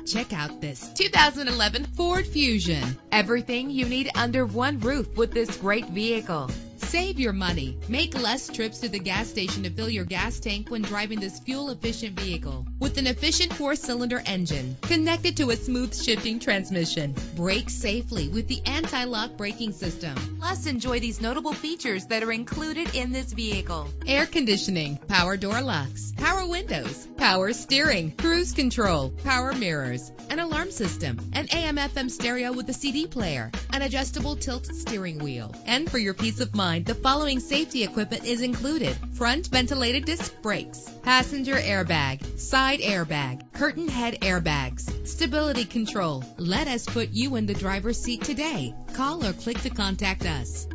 Check out this 2011 Ford Fusion. Everything you need under one roof with this great vehicle. Save your money. Make less trips to the gas station to fill your gas tank when driving this fuel-efficient vehicle. With an efficient 4-cylinder engine connected to a smooth shifting transmission. Brake safely with the anti-lock braking system. Plus, enjoy these notable features that are included in this vehicle: air conditioning, power door locks, power windows, power steering, cruise control, power mirrors, an alarm system, an AM/FM stereo with a CD player, an adjustable tilt steering wheel. And for your peace of mind, the following safety equipment is included: front ventilated disc brakes, passenger airbag, side airbag, curtain head airbags, stability control. Let us put you in the driver's seat today. Call or click to contact us.